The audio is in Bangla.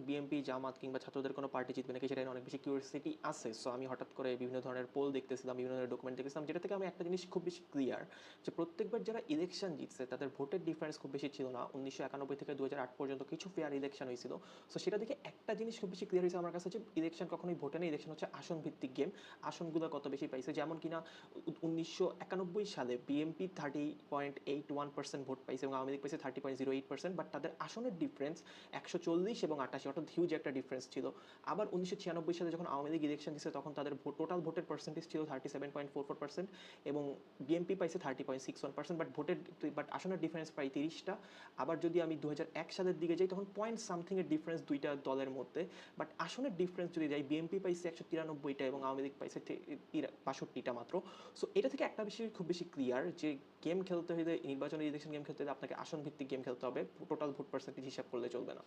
বিএনপি, জামাত কিংবা ছাত্রদের কোনো পার্টি জিতবে নাকি সেটা নিয়ে অনেক বেশি কিউরিওসিটি আছে। সো আমি হঠাৎ করে বিভিন্ন ধরনের পোল দেখতেছিলাম, বিভিন্ন ধরনের ডকুমেন্ট দেখতেছিলাম, যেটা থেকে আমি একটা জিনিস খুব বেশি ক্লিয়ার যে প্রত্যেকবার যারা ইলেকশন জিতছে তাদের ভোটের ডিফারেন্স খুব বেশি ছিল না। 1991 থেকে 2008 পর্যন্ত কিছু ফেয়ার ইলেকশন হয়েছিল। সো সেটা দেখে একটা জিনিস খুব বেশি ক্লিয়ার হয়েছে আমার কাছে, যে ইলেকশন কখনোই ভোটে নেই, ইলেকশন হচ্ছে আসন ভিত্তিক গেম। আসনগুলো কত বেশি পাইছে, যেমন কিনা 1991 সালে বিএনপি 30.81% ভোট পাইছে এবং আওয়ামী লীগ পাইছে 30.08%, বাট তাদের আসনের ডিফারেন্স 140 এবং 88, অর্থাৎ হিউজ একটা ডিফারেন্স ছিল। আবার 1996 সালে যখন আওয়ামী লীগ ইলেকশন দিচ্ছে তখন তাদের টোটাল ভোটের পার্সেন্টেজ ছিল 37.44% এবং বিএনপি পাইছে 30.61%, বাট আসনের ডিফারেন্স প্রায় 30টা। আবার যদি আমি 2001 সালের দিকে যাই তখন পয়েন্ট সামথিংয়ের ডিফারেন্স দুইটা দলের মধ্যে, বাট আসনের ডিফারেন্স যদি যাই বিএনপি পাইছে 193টা এবং আওয়ামী লীগ পাইছে 62টা মাত্র। সো এটা থেকে একটা বিষয় খুব বেশি ক্লিয়ার যে গেম খেলতে হলে, নির্বাচনী ইলেকশন গেম খেলতে হলে আপনাকে আসন ভিত্তিক গেম খেলতে হবে, টোটাল ভোট পার্সেন্টেজ হিসাব করলে চলবে না।